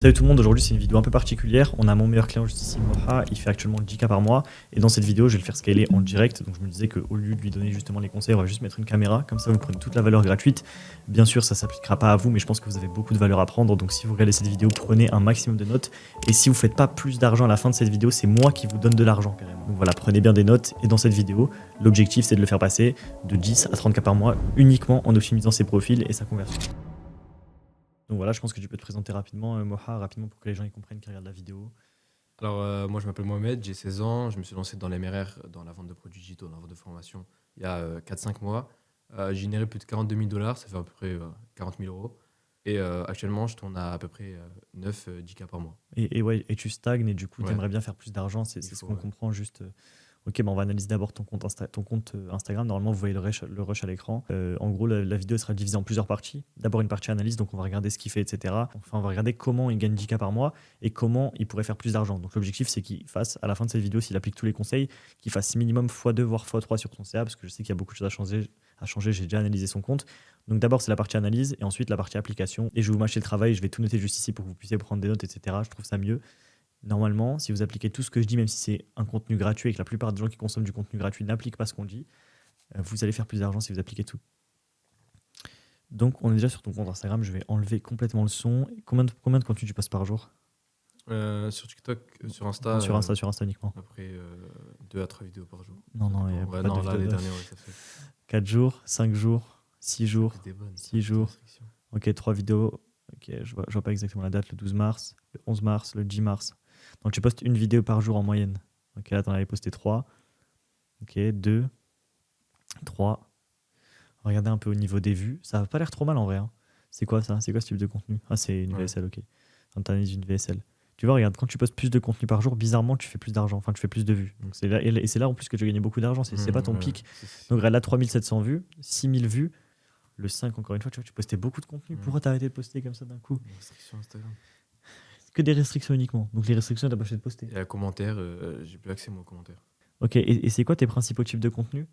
Salut tout le monde, aujourd'hui c'est une vidéo un peu particulière. On a mon meilleur client juste ici, Moha, il fait actuellement 10K par mois. Et dans cette vidéo, je vais le faire scaler en direct. Donc je me disais qu'au lieu de lui donner justement les conseils, on va juste mettre une caméra. Comme ça, vous prenez toute la valeur gratuite. Bien sûr, ça s'appliquera pas à vous, mais je pense que vous avez beaucoup de valeur à prendre. Donc si vous regardez cette vidéo, prenez un maximum de notes. Et si vous faites pas plus d'argent à la fin de cette vidéo, c'est moi qui vous donne de l'argent carrément. Donc voilà, prenez bien des notes. Et dans cette vidéo, l'objectif c'est de le faire passer de 10 à 30K par mois uniquement en optimisant ses profils et sa conversion. Donc voilà, je pense que tu peux te présenter rapidement, Moha, rapidement pour que les gens y comprennent qui regardent la vidéo. Alors, moi, je m'appelle Mohamed, j'ai 16 ans. Je me suis lancé dans l'MRR, dans la vente de produits digitaux, dans la vente de formation, il y a 4-5 mois. J'ai généré plus de 42 000 $, ça fait à peu près 40 000 euros. Et actuellement, je tourne à peu près 9-10K par mois. Et ouais, et tu stagnes et du coup, tu Ouais, aimerais bien faire plus d'argent, c'est il ce faut, qu'on ouais. comprend juste. Ok, bah on va analyser d'abord ton compte Instagram. Normalement, vous voyez le rush à l'écran. En gros, la vidéo sera divisée en plusieurs parties. D'abord, une partie analyse, donc on va regarder ce qu'il fait, etc. Enfin, on va regarder comment il gagne 10K par mois et comment il pourrait faire plus d'argent. Donc, l'objectif, c'est qu'il fasse, à la fin de cette vidéo, s'il applique tous les conseils, qu'il fasse minimum x2, voire x3 sur son CA, parce que je sais qu'il y a beaucoup de choses à changer. J'ai déjà analysé son compte. Donc, d'abord, c'est la partie analyse et ensuite la partie application. Et je vais vous mâcher le travail, je vais tout noter juste ici pour que vous puissiez prendre des notes, etc. Je trouve ça mieux. Normalement, si vous appliquez tout ce que je dis, même si c'est un contenu gratuit et que la plupart des gens qui consomment du contenu gratuit n'appliquent pas ce qu'on dit, vous allez faire plus d'argent si vous appliquez tout. Donc, on est déjà sur ton compte Instagram. Je vais enlever complètement le son. Combien de contenu tu postes par jour? Sur TikTok, sur Insta, Non, sur Insta uniquement. après 2 à 3 vidéos par jour. Non, Ça non, il n'y dépend. a Ouais, pas de non, là, vidéo les de derniers, ouais, ça fait. 4 jours, 5 jours, 6 En jours, plus des bonnes, 6 plus de jours. restrictions. Ok, 3 vidéos. Ok, je vois pas exactement la date. Le 12 mars, le 11 mars, le 10 mars. Donc, tu postes une vidéo par jour en moyenne. Ok, là, tu en avais posté 3. Ok, 2, 3. Regardez un peu au niveau des vues. Ça n'a pas l'air trop mal en vrai, hein. C'est quoi ça? C'est quoi ce type de contenu? Ah, c'est une Ouais. VSL, ok. T'analyses une VSL. Tu vois, regarde, quand tu postes plus de contenu par jour, bizarrement, tu fais plus d'argent. Enfin, tu fais plus de vues. Donc, c'est là, et c'est là en plus que tu gagnes beaucoup d'argent. C'est pas ton Ouais, pic. c'est- Donc, regarde là, 3700 vues, 6000 vues. Le 5, encore une fois, tu vois, tu postais beaucoup de contenu. Pourquoi t'as arrêté de poster comme ça d'un coup? Les restrictions Instagram. Que des restrictions uniquement. Donc, les restrictions, t'as pas fait de poster. Et à commentaires, j'ai plus accès moi aux commentaires. Ok, et c'est quoi tes principaux types de contenu?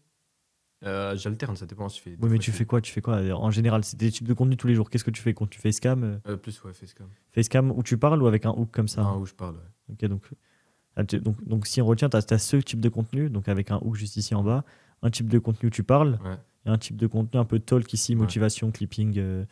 J'alterne, ça dépend. Je fais des Oui, mais fois, tu fais quoi? Tu fais quoi? En général, c'est des types de contenu tous les jours. Qu'est-ce que tu fais? Contenu facecam, plus ouais, facecam. facecam où tu parles ou avec un hook comme ça? Non, où je parle, ouais. Ok, donc si on retient, tu as ce type de contenu, donc avec un hook juste ici en bas, un type de contenu où tu parles, Ouais, et un type de contenu un peu talk ici, ouais, motivation, clipping.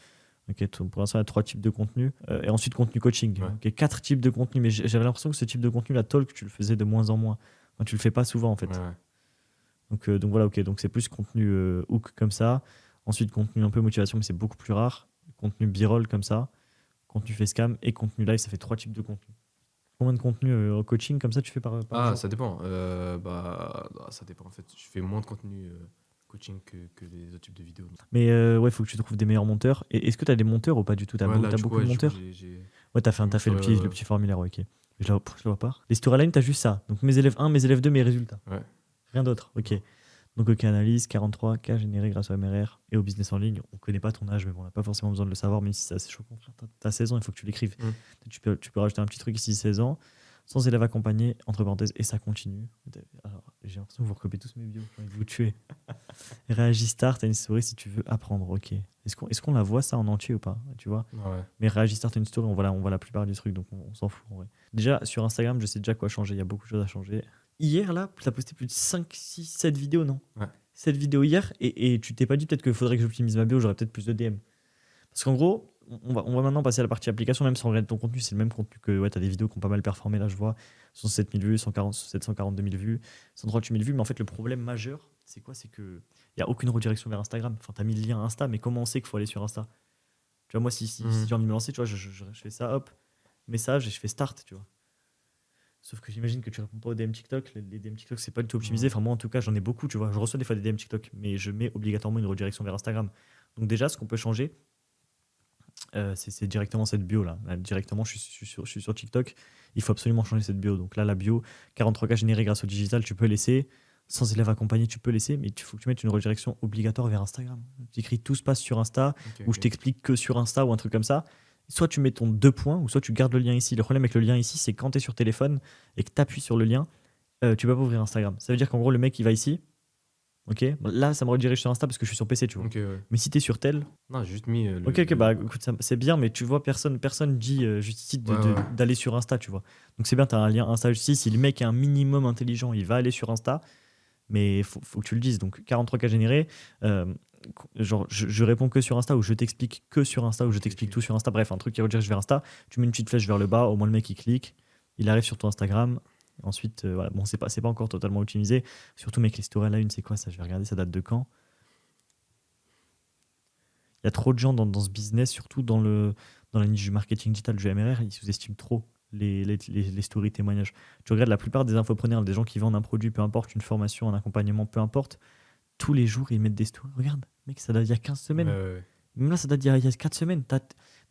Ok, pour l'instant, il y a 3 types de contenu. Et ensuite, contenu coaching. ouais. Ok, 4 types de contenu, mais j'avais l'impression que ce type de contenu, la talk, tu le faisais de moins en moins. Enfin, tu le fais pas souvent en Ouais, fait. ouais. Donc voilà, ok, donc c'est plus contenu hook comme ça. Ensuite, contenu un peu motivation, mais c'est beaucoup plus rare. Contenu b-roll comme ça. Contenu facecam et contenu live, ça fait 3 types de contenu. Combien de contenu coaching comme ça tu fais par Ah, jour? ça dépend. Ça dépend en fait. Je fais moins de contenu coaching que les autres types de vidéos. Mais ouais, faut que tu trouves des meilleurs monteurs. Et est-ce que tu as des monteurs ou pas du tout? Ouais, là, T'as du coup, beaucoup de ouais, monteurs? Ouais, j'ai mis t'as fait sur. le petit formulaire, ouais, ok. Je le vois pas. Les storylines, t'as juste ça. Donc mes élèves 1, mes élèves 2, mes résultats. Ouais. Rien d'autre, ok. Non. Donc ok, analyse, 43 cas générés grâce au MRR et au business en ligne. On connaît pas ton âge, mais bon, on n'a pas forcément besoin de le savoir, même si c'est assez choquant. T'as 16 ans, il faut que tu l'écrives. Hmm. Tu peux rajouter un petit truc ici, 16 ans, sans élève accompagné, entre parenthèses, et ça continue. Alors, j'ai l'impression que vous recopiez tous mes bios, j'ai envie de vous tuer. Réagis start, t'as une story si tu veux apprendre, ok. Est-ce qu'on la voit ça en entier ou pas? Tu vois? Ouais. Mais Réagis start, une story, on voit la plupart du truc, donc on s'en fout en vrai. Déjà, sur Instagram, je sais déjà quoi changer, il y a beaucoup de choses à changer. Hier, là, tu as posté plus de 5, 6, 7 vidéos, non? Ouais. 7 vidéos hier, et tu t'es pas dit peut-être qu'il faudrait que j'optimise ma bio, j'aurais peut-être plus de DM. Parce qu'en gros, on va maintenant passer à la partie application, même si on regarde ton contenu, c'est le même contenu que ouais, tu as des vidéos qui ont pas mal performé, là je vois, 107 000 vues, 742 000 vues, 138 000 vues, mais en fait le problème majeur, c'est quoi? C'est que il n'y a aucune redirection vers Instagram. Enfin, tu as mis le lien Insta, mais comment on sait qu'il faut aller sur Insta? Tu vois, moi, si Hmm. j'ai envie de me lancer, tu vois, je fais ça, hop, message, et je fais start, tu vois. Sauf que j'imagine que tu réponds pas aux DM TikTok. Les DM TikTok, c'est pas du tout optimisé. Ouais. Enfin, moi, en tout cas, j'en ai beaucoup, tu vois. Je reçois des fois des DM TikTok, mais je mets obligatoirement une redirection vers Instagram. Donc, déjà, ce qu'on peut changer, c'est directement cette bio là. Là, directement, je suis sur TikTok. Il faut absolument changer cette bio. Donc là, la bio, 43K générée grâce au digital, tu peux laisser. Sans élève accompagné, tu peux laisser, mais il faut que tu mettes une redirection obligatoire vers Instagram. Tu écris tout se passe sur Insta, Ok, ou je ok. t'explique que sur Insta, ou un truc comme ça. Soit tu mets ton 2 points, ou soit tu gardes le lien ici. Le problème avec le lien ici, c'est quand tu es sur téléphone et que tu appuies sur le lien, tu peux pas ouvrir Instagram. Ça veut dire qu'en gros, le mec, il va ici, Ok, là, ça me redirige sur Insta parce que je suis sur PC, tu vois. Ok, ouais. Mais si t'es sur tel, Non, j'ai juste mis ok, bah écoute, c'est bien, mais tu vois, personne dit justifie Ouais, ouais. d'aller sur Insta, tu vois. Donc c'est bien, t'as un lien Insta Justice. Si le mec est un minimum intelligent, il va aller sur Insta, mais faut que tu le dises. Donc 43 cas générés, euh, genre je réponds que sur Insta ou je t'explique que sur Insta ou je Ok, t'explique ok. tout sur Insta. Bref, un truc qui redirige vers Insta, tu mets une petite flèche vers le bas, au moins le mec il clique, il arrive sur ton Instagram. Ensuite, voilà. Bon, c'est pas encore totalement optimisé. Surtout, mec, les stories à la une, c'est quoi ça? Je vais regarder, ça date de quand? Il y a trop de gens dans ce business, surtout dans la niche du marketing digital du MRR, ils sous-estiment trop les stories témoignages. Tu regardes la plupart des infopreneurs, des gens qui vendent un produit, peu importe, une formation, un accompagnement, peu importe, tous les jours, ils mettent des stories. Regarde, mec, ça date d'il y a 15 Ouais, semaines. ouais. Même là, ça date d'il y a 4 semaines.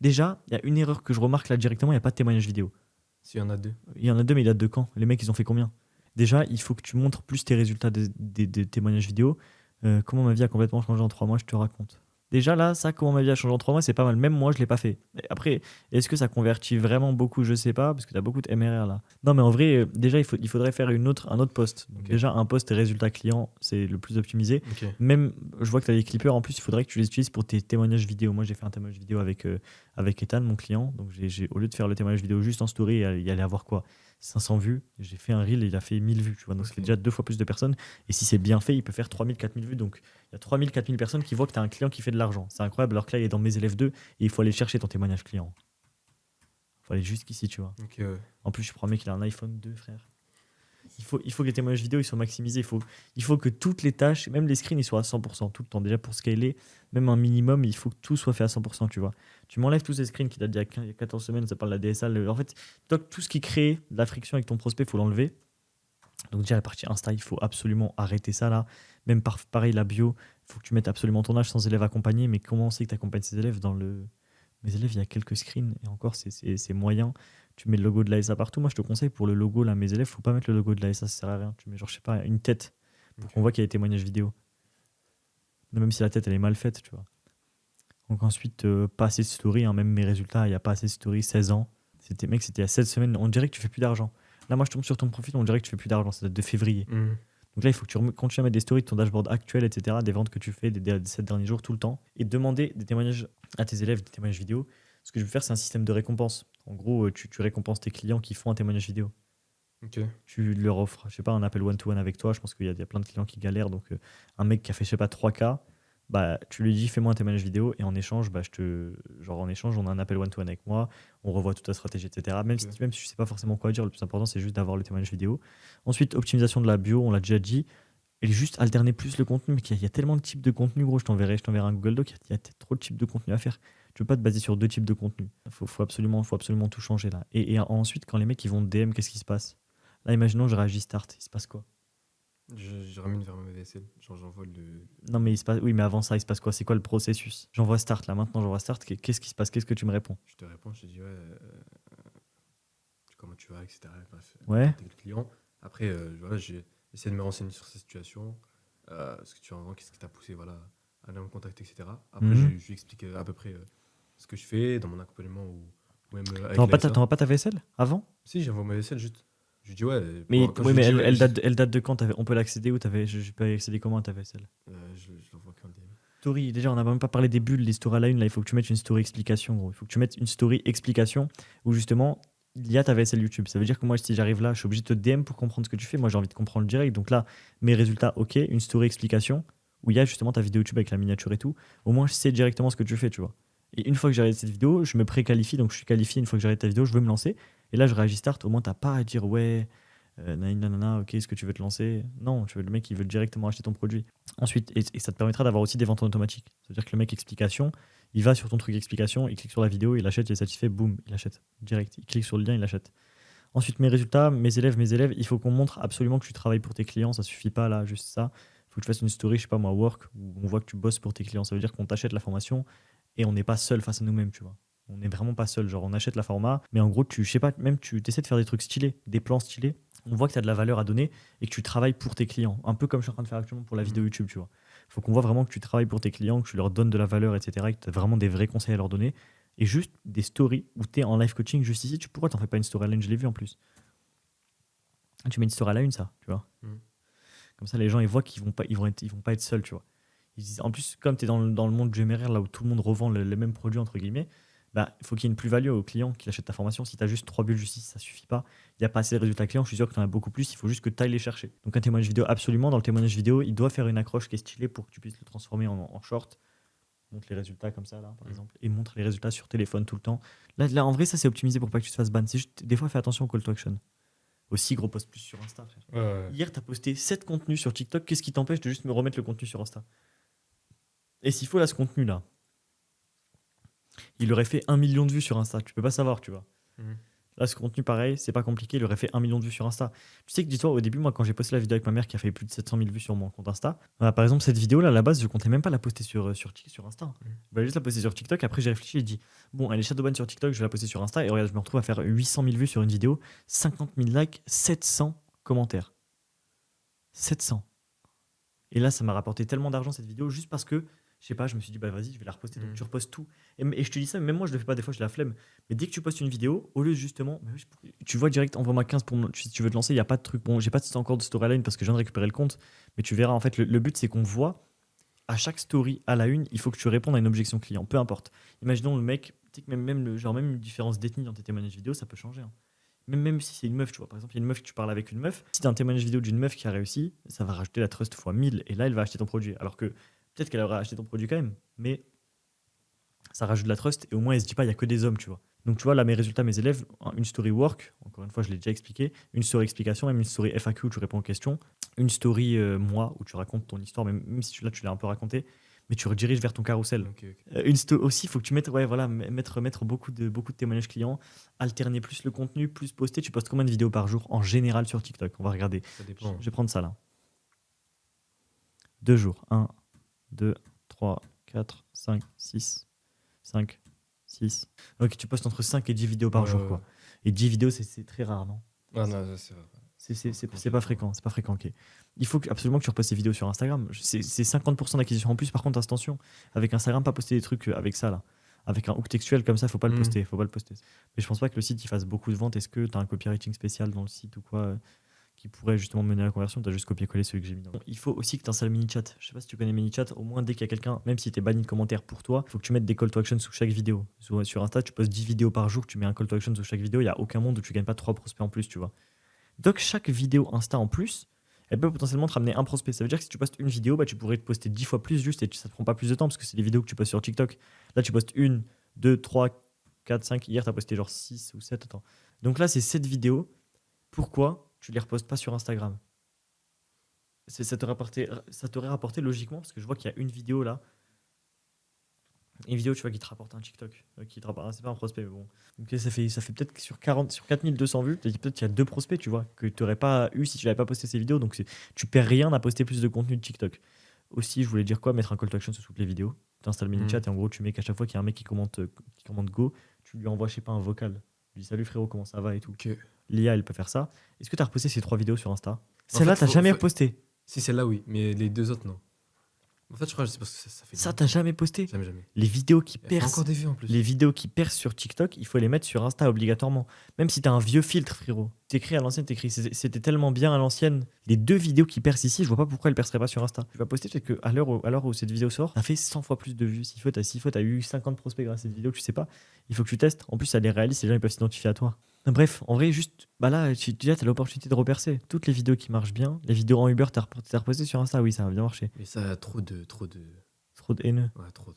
Déjà, il y a une erreur que je remarque là directement, il n'y a pas de témoignage vidéo. S'il y en a 2. Il y en a deux, mais ils datent de quand? Les mecs, ils ont fait combien? Déjà, il faut que tu montres plus tes résultats des témoignages vidéo. Comment ma vie a complètement changé en 3 mois, je te raconte. Déjà là, ça, comment ma vie a changé en 3 mois, c'est pas mal. Même moi, je l'ai pas fait. Et après, est-ce que ça convertit vraiment beaucoup? Je sais pas, parce que tu as beaucoup de MRR là. Non, mais en vrai, déjà, il faudrait faire un autre post. Donc, Ok. déjà, un post résultats clients, c'est le plus optimisé. Ok. Même, je vois que tu as des clippers. En plus, il faudrait que tu les utilises pour tes témoignages vidéo. Moi, j'ai fait un témoignage vidéo avec Ethan, mon client. Donc, au lieu de faire le témoignage vidéo juste en story, il allait avoir quoi? 500 vues. J'ai fait un reel et il a fait 1000 vues. Tu vois, donc, ça fait Ok. déjà 2 fois plus de personnes. Et si c'est bien fait, il peut faire 3000, 4000 vues. Donc, il y a 3000, 4000 personnes qui voient que tu as un client qui fait de l'argent. C'est incroyable. Alors que là, il est dans mes élèves 2 et il faut aller chercher ton témoignage client. Il faut aller jusqu'ici, tu vois. Ok, ouais. En plus, je promets qu'il a un iPhone 2, frère. Il faut que les témoignages vidéo ils soient maximisés. Il faut que toutes les tâches, même les screens, ils soient à 100% tout le temps. Déjà pour scaler, même un minimum, il faut que tout soit fait à 100%, tu vois. Tu m'enlèves tous ces screens qui datent d'il y a 14 semaines, ça parle de la DSA. En fait, tout ce qui crée de la friction avec ton prospect, il faut l'enlever. Donc déjà, la partie Insta, il faut absolument arrêter ça là. Même pareil, la bio, il faut que tu mettes absolument ton âge sans élève accompagné. Mais comment on sait que tu accompagnes ces élèves dans le... Mes élèves, il y a quelques screens et encore, c'est moyen. Tu mets le logo de l'ASA partout. Moi, je te conseille pour le logo, là, mes élèves, faut pas mettre le logo de l'ASA, ça sert à rien. Tu mets, genre, je sais pas, une tête pour Ok. qu'on voit qu'il y a des témoignages vidéo. Même si la tête, elle est mal faite, tu vois. Donc ensuite, pas assez de story, hein, même mes résultats, il n'y a pas assez de story, 16 ans. Mec, c'était il y a 7 semaines. On dirait que tu fais plus d'argent. Là, moi, je tombe sur ton profil, on dirait que tu fais plus d'argent. Ça date de février. Mhm. Donc là, il faut que tu continues à mettre des stories de ton dashboard actuel, etc., des ventes que tu fais des 7 derniers jours, tout le temps, et demander des témoignages à tes élèves, des témoignages vidéo. Ce que je veux faire, c'est un système de récompense. En gros, tu récompenses tes clients qui font un témoignage vidéo. Ok. Tu leur offres, je sais pas, un appel one-to-one avec toi. Je pense qu'il y a plein de clients qui galèrent. Donc, un mec qui a fait, je sais pas, 3K, bah, tu lui dis, fais-moi un témoignage vidéo. Et en échange, bah, en échange, on a un appel one-to-one avec moi. On revoit toute ta stratégie, etc. Ok. Même si je sais pas forcément quoi dire, le plus important, c'est juste d'avoir le témoignage vidéo. Ensuite, optimisation de la bio, on l'a déjà dit. Et juste alterner plus le contenu. Mais il y a tellement de types de contenu, gros. Je t'enverrai un Google Doc. Il y a trop de types de contenu à faire. Tu peux pas te baser sur 2 types de contenu. Faut absolument tout changer là. Et ensuite, quand les mecs ils vont DM, qu'est-ce qui se passe? Là, imaginons, je réagis start. Il se passe quoi? Je ramène vers ma vaisselle. Genre, j'envoie le. Non, mais oui, mais avant ça, il se passe quoi? C'est quoi le processus? J'envoie start là. Maintenant, j'envoie start. Qu'est-ce qui se passe? Qu'est-ce que tu me réponds? Je te réponds, je te dis, ouais, comment tu vas, etc. Bref, Ouais. t'es le client. Après, voilà, j'ai essayé de me renseigner sur sa situation. Ce que tu en vends, qu'est-ce qui t'a poussé voilà, à aller me contacter, etc. Après, Mhm. je lui explique à peu près ce que je fais dans mon accompagnement ou même avec T'envoies l'ASA. pas ta vaisselle avant? Si, j'envoie ma vaisselle juste. Je lui dis, ouais, Mais, quand je oui, lui mais dis, elle, ouais, elle date de quand? On peut l'accéder ou je peux accéder comment à ta vaisselle? je l'envoie qu'en DM. Story, déjà, on n'a même pas parlé des bulles, les stories à la une. Là, il faut que tu mettes une story explication, gros. Il faut que tu mettes une story explication où justement, il y a ta VSL YouTube. Ça veut dire que moi, si j'arrive là, je suis obligé de te DM pour comprendre ce que tu fais. Moi, j'ai envie de comprendre le direct. Donc là, mes résultats, ok. Une story explication où il y a justement ta vidéo YouTube avec la miniature et tout. Au moins, je sais directement ce que tu fais, tu vois. Et une fois que j'arrête cette vidéo, je me préqualifie. Donc, je suis qualifié. Une fois que j'arrête ta vidéo, je veux me lancer. Et là, je réagis start. Au moins, t'as pas à dire, ouais, nanana, ok, est-ce que tu veux te lancer? Non, le mec, il veut directement acheter ton produit. Ensuite, et ça te permettra d'avoir aussi des ventes en automatique. C'est-à-dire que le mec explication, il va sur ton truc explication, il clique sur la vidéo, il achète, il est satisfait, boum, il achète direct. Il clique sur le lien, il achète. Ensuite, mes résultats, mes élèves, il faut qu'on montre absolument que tu travailles pour tes clients. Ça suffit pas là, juste ça. Il faut que tu fasses une story, je sais pas moi, work, où on voit que tu bosses pour tes clients. Ça veut dire qu'on t'achète la formation et on n'est pas seul face à nous-mêmes, tu vois. On n'est vraiment pas seul. Genre, on achète la format, mais en gros, je sais pas, même tu essaies de faire des trucs stylés, des plans stylés. On voit que tu as de la valeur à donner et que tu travailles pour tes clients. Un peu comme je suis en train de faire actuellement pour la vidéo YouTube, tu vois. Il faut qu'on voit vraiment que tu travailles pour tes clients, que tu leur donnes de la valeur, etc. Et que tu as vraiment des vrais conseils à leur donner. Et juste des stories où tu es en live coaching juste ici. Pourquoi t'en fais pas une story à la une? Je l'ai vu en plus. Tu mets une story à la une, ça, tu vois. Mm. Comme ça, les gens, ils voient qu'ils vont pas être seuls, tu vois. En plus, comme tu es dans le monde du MRR, là où tout le monde revend les mêmes produits, entre guillemets, bah, il faut qu'il y ait une plus-value au client qui achète ta formation. Si tu as juste 3 bulles justice, ça suffit pas. Il n'y a pas assez de résultats clients. Je suis sûr que tu en as beaucoup plus. Il faut juste que tu ailles les chercher. Donc, un témoignage vidéo, absolument. Dans le témoignage vidéo, il doit faire une accroche qui est stylée pour que tu puisses le transformer en short. Montre les résultats comme ça, là, par exemple. Et montre les résultats sur téléphone tout le temps. Là, en vrai, ça, c'est optimisé pour pas que tu te fasses ban. C'est juste, des fois, fais attention au call to action. Aussi, gros, poste plus sur Insta, frère. Ouais. Hier, tu as posté 7 contenus sur TikTok. Qu'est-ce qui t'empêche de juste me remettre le contenu sur Insta? Et s'il faut, là, ce contenu-là, il aurait fait 1 million de vues sur Insta. Tu peux pas savoir, tu vois. Mhm. Là, ce contenu, pareil, c'est pas compliqué. Il aurait fait 1 million de vues sur Insta. Tu sais que, dis-toi, au début, moi, quand j'ai posté la vidéo avec ma mère qui a fait plus de 700 000 vues sur mon compte Insta, par exemple, cette vidéo-là, à la base, je comptais même pas la poster sur Insta. Je voulais juste la poster sur TikTok. Après, j'ai réfléchi et j'ai dit, bon, elle est shadowban sur TikTok, je vais la poster sur Insta. Et regarde, je me retrouve à faire 800 000 vues sur une vidéo, 50 000 likes, 700 commentaires. 700. Et là, ça m'a rapporté tellement d'argent cette vidéo juste parce que, je sais pas, je me suis dit, bah vas-y, je vais la reposter. Donc tu repostes tout. Et je te dis ça, même moi, je le fais pas des fois, j'ai la flemme. Mais dès que tu postes une vidéo, au lieu de justement, tu vois direct, envoie-moi 15 si tu veux te lancer, il n'y a pas de truc. Bon, j'ai pas encore de storyline parce que je viens de récupérer le compte. Mais tu verras, en fait, le but, c'est qu'on voit à chaque story, à la une, il faut que tu répondes à une objection client, peu importe. Imaginons le mec, tu sais que même une différence d'ethnie dans tes témoignages vidéo, ça peut changer. Hein. Même si c'est une meuf, tu vois. Par exemple, il y a une meuf que tu parles avec une meuf. Si tu as un témoignage vidéo d'une meuf qui a réussi, ça va rajouter la trust fois 1000 et là, elle va acheter ton produit. Alors que peut-être qu'elle aurait acheté ton produit quand même, mais ça rajoute de la trust et au moins, elle se dit pas, il y a que des hommes, tu vois. Donc, tu vois, là, mes résultats, mes élèves, une story work, encore une fois, je l'ai déjà expliqué, une story explication, même une story FAQ où tu réponds aux questions, une story moi où tu racontes ton histoire, même si là, tu l'as un peu raconté, mais tu rediriges vers ton carrousel. Ok. Aussi, il faut que tu mettes, ouais, voilà, mettre beaucoup de témoignages clients, alterner plus le contenu, plus poster. Tu postes combien de vidéos par jour en général sur TikTok? On va regarder. Ça dépend. Je vais prendre ça là. 2 jours. 1, 2, 3, 4, 5, 6, 5, 6. Ok, tu postes entre 5 et 10 vidéos par jour, quoi. Et 10 vidéos, c'est très rare, non? Ah non, ça, c'est vrai. C'est pas fréquent, c'est pas fréquent, ok. Il faut absolument que tu repostes ces vidéos sur Instagram. C'est 50% d'acquisition en plus. Par contre, attention, avec Instagram, pas poster des trucs avec ça, là. Avec un hook textuel comme ça, faut pas le poster, faut pas le poster. Mais je pense pas que le site il fasse beaucoup de ventes. Est-ce que tu as un copywriting spécial dans le site ou quoi qui pourrait justement mener à la conversion? Tu as juste copié-collé celui que j'ai mis. Bon, il faut aussi que tu installes ManyChat. Je sais pas si tu connais ManyChat. Au moins, dès qu'il y a quelqu'un, même si tu es banni de commentaires pour toi, il faut que tu mettes des call to action sous chaque vidéo. Sur Insta, tu postes 10 vidéos par jour, tu mets un call to action sous chaque vidéo. Il n'y a aucun monde où tu gagnes pas 3 prospects en plus, tu vois. Donc, chaque vidéo Insta en plus, elle peut potentiellement te ramener un prospect. Ça veut dire que si tu postes une vidéo, bah, tu pourrais te poster 10 fois plus juste et ça te prend pas plus de temps parce que c'est des vidéos que tu postes sur TikTok. Là, tu postes 1, 2, 3, 4, 5. Hier, tu as posté genre 6 ou 7. Attends. Donc là, c'est 7 vidéos. Pourquoi tu les repostes pas sur Instagram? Ça t'aurait rapporté logiquement parce que je vois qu'il y a une vidéo là. Une vidéo, tu vois, qui te rapporte un TikTok. C'est pas un prospect, mais bon. Donc, ça fait peut-être sur 4200 vues, peut-être qu'il y a 2 prospects, tu vois, que tu n'aurais pas eu si tu n'avais pas posté ces vidéos. Donc, tu perds rien à poster plus de contenu de TikTok. Aussi, je voulais dire quoi? Mettre un call to action sur toutes les vidéos. Tu installes ManyChat et en gros, tu mets qu'à chaque fois qu'il y a un mec qui commande Go, tu lui envoies, je sais pas, un vocal. Tu dis salut frérot, comment ça va et tout. Ok. L'IA, elle peut faire ça. Est-ce que tu as reposté ces 3 vidéos sur Insta? En Celle-là, fait, tu n'as jamais reposté. Si, celle-là, oui, mais les deux autres, non. En fait, je crois que c'est parce que ça fait. Ça, t'as jamais posté. Jamais. Les vidéos qui Il y a percent. encore des vues en plus. Les vidéos qui percent sur TikTok, il faut les mettre sur Insta obligatoirement. Même si t'as un vieux filtre, frérot. T'écris à l'ancienne, c'était tellement bien à l'ancienne. Les 2 vidéos qui percent ici, je vois pas pourquoi elles perceraient pas sur Insta. Tu vas poster peut-être qu'à l'heure où cette vidéo sort, ça fait 100 fois plus de vues. S'il faut, t'as eu 50 prospects grâce à cette vidéo, tu sais pas. Il faut que tu testes. En plus, elle est réaliste, les gens ils peuvent s'identifier à toi. Bref, en vrai, juste, bah là, t'as l'opportunité de repercer. Toutes les vidéos qui marchent bien, les vidéos en Uber, t'as reposté sur Insta, oui, ça a bien marché. Mais ça a trop de. Trop de haineux. Ouais, trop.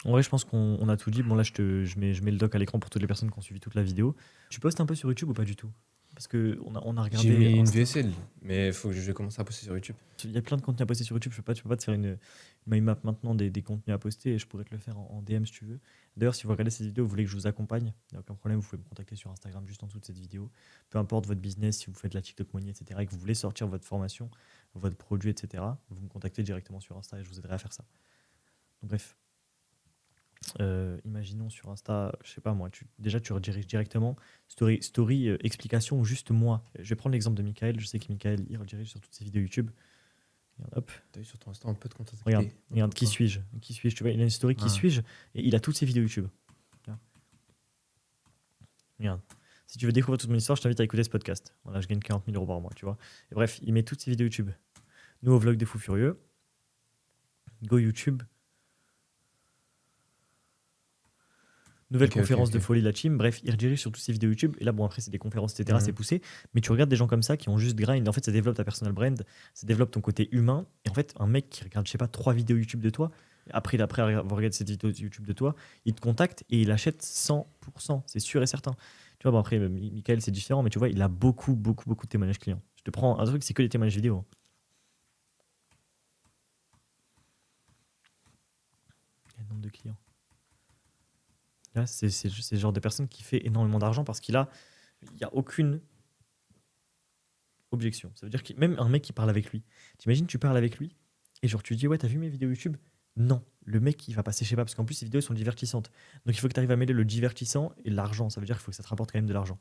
En vrai, je pense qu'on a tout dit. Bon, là, je mets le doc à l'écran pour toutes les personnes qui ont suivi toute la vidéo. Tu postes un peu sur YouTube ou pas du tout? Parce qu'on a regardé. J'ai mis une VSL, mais il faut que je commence à poster sur YouTube. Il y a plein de contenus à poster sur YouTube. Tu peux pas te faire une mind map maintenant des contenus à poster et je pourrais te le faire en DM si tu veux. D'ailleurs, si vous regardez cette vidéo, vous voulez que je vous accompagne, il n'y a aucun problème. Vous pouvez me contacter sur Instagram juste en dessous de cette vidéo. Peu importe votre business, si vous faites la TikTok Money, etc., et que vous voulez sortir votre formation, votre produit, etc., vous me contactez directement sur Insta et je vous aiderai à faire ça. Donc, bref. Imaginons sur Insta, je sais pas moi, tu rediriges directement story explication ou juste moi. Je vais prendre l'exemple de Michael. Je sais que Michael il redirige sur toutes ses vidéos YouTube. Regarde, hop. T'as vu sur ton Insta, on peut te contacter. Regarde, qui suis-je? Tu vois, il a une story qui suis-je et il a toutes ses vidéos YouTube. Regarde. Si tu veux découvrir toute mon histoire, je t'invite à écouter ce podcast. Voilà, je gagne 40 000 € par mois, tu vois. Et bref, il met toutes ses vidéos YouTube. Nouveau vlog des fous furieux. Go YouTube. Nouvelle Ok, conférence de ok. folie la team. Bref, il redirige sur toutes ses vidéos YouTube. Et là, bon, après, c'est des conférences, etc. C'est poussé. Mais tu regardes des gens comme ça qui ont juste grind. En fait, ça développe ta personal brand. Ça développe ton côté humain. Et en fait, un mec qui regarde, je sais pas, 3 vidéos YouTube de toi, après avoir regardé cette vidéo YouTube de toi, il te contacte et il achète 100%. C'est sûr et certain. Tu vois, bon, après, Michael, c'est différent. Mais tu vois, il a beaucoup, beaucoup, beaucoup de témoignages clients. Je te prends un truc, c'est que les témoignages vidéo, hein. Il y a le nombre de clients. Là, c'est le genre de personne qui fait énormément d'argent parce il n'y a aucune objection. Ça veut dire que même un mec qui parle avec lui, t'imagines, tu parles avec lui et genre tu lui dis ouais, t'as vu mes vidéos YouTube? Non, le mec il va passer, je sais pas, parce qu'en plus ces vidéos sont divertissantes. Donc il faut que tu arrives à mêler le divertissant et l'argent. Ça veut dire qu'il faut que ça te rapporte quand même de l'argent.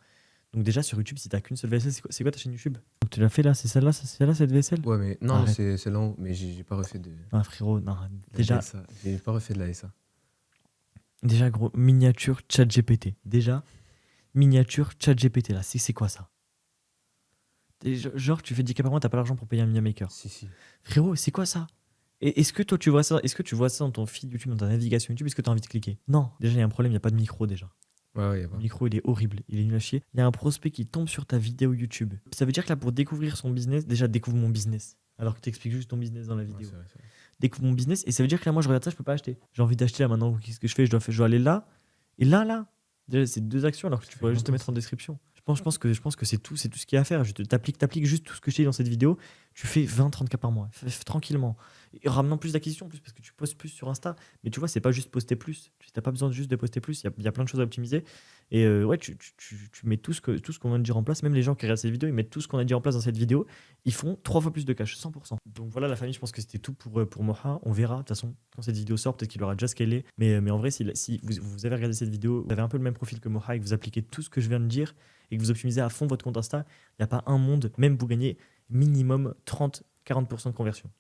Donc déjà sur YouTube, si t'as qu'une seule vaisselle, c'est quoi ta chaîne YouTube? Donc tu l'as fait là, c'est celle-là, c'est celle-là cette vaisselle? Ouais, mais non, Arrête. c'est long, mais j'ai pas refait de Ah frérot, non, la déjà, SA. J'ai pas refait de la SA. déjà gros, miniature chat GPT. Déjà, miniature chat GPT là, c'est quoi ça? Genre tu fais 10K par mois, t'as pas l'argent pour payer un media maker. Si, si. Frérot, c'est quoi ça? Et est-ce que toi tu vois ça? Est-ce que tu vois ça dans ton feed YouTube, dans ta navigation YouTube? Est-ce que tu as envie de cliquer? Non, déjà il y a un problème, il n'y a pas de micro déjà. Ouais, ouais, y a Le pas. micro il est horrible, il est nul à chier. Il y a un prospect qui tombe sur ta vidéo YouTube. Ça veut dire que là pour découvrir son business, déjà découvre mon business. Alors que tu expliques juste ton business dans la Ouais, vidéo. c'est vrai, c'est vrai. Découvre mon business et ça veut dire que là moi je regarde ça, je peux pas acheter. J'ai envie d'acheter là maintenant, qu'est-ce que je fais? Je dois aller là et là. Déjà c'est 2 actions alors que tu Tu fais pourrais juste te longtemps, mettre ça. en description. Je pense que c'est tout ce qu'il y a à faire. T'appliques juste tout ce que je t'ai dit dans cette vidéo. Tu fais 20-30K par mois, tranquillement. Et ramenant plus d'acquisitions, plus parce que tu postes plus sur Insta. Mais tu vois, c'est pas juste poster plus. Tu n'as pas besoin juste de poster plus. Il y a plein de choses à optimiser. Et ouais, tu mets tout ce qu'on vient de dire en place. Même les gens qui regardent cette vidéo, ils mettent tout ce qu'on a dit en place dans cette vidéo. Ils font 3 fois plus de cash, 100%. Donc voilà, la famille, je pense que c'était tout pour Moha. On verra. De toute façon, quand cette vidéo sort, peut-être qu'il aura déjà scalé. Mais en vrai, si vous avez regardé cette vidéo, vous avez un peu le même profil que Moha et que vous appliquez tout ce que je viens de dire et que vous optimisez à fond votre compte Insta, il n'y a pas un monde, même vous gagnez minimum 30-40% de conversion.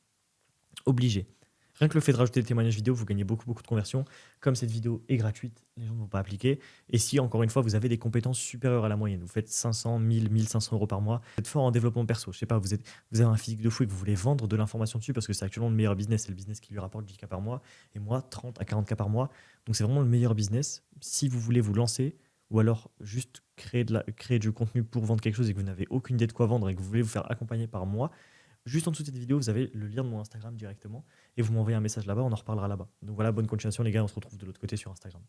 Obligé. Rien que le fait de rajouter des témoignages vidéo, vous gagnez beaucoup, beaucoup de conversion. Comme cette vidéo est gratuite, les gens ne vont pas appliquer. Et si, encore une fois, vous avez des compétences supérieures à la moyenne, vous faites 500, 1000, 1500 euros par mois, vous êtes fort en développement perso, je sais pas, vous avez un physique de fou et que vous voulez vendre de l'information dessus parce que c'est actuellement le meilleur business, c'est le business qui lui rapporte 10K par mois et moi 30 à 40K par mois. Donc c'est vraiment le meilleur business. Si vous voulez vous lancer ou alors juste créer du contenu pour vendre quelque chose et que vous n'avez aucune idée de quoi vendre et que vous voulez vous faire accompagner par moi, juste en dessous de cette vidéo, vous avez le lien de mon Instagram directement et vous m'envoyez un message là-bas, on en reparlera là-bas. Donc voilà, bonne continuation les gars, on se retrouve de l'autre côté sur Instagram.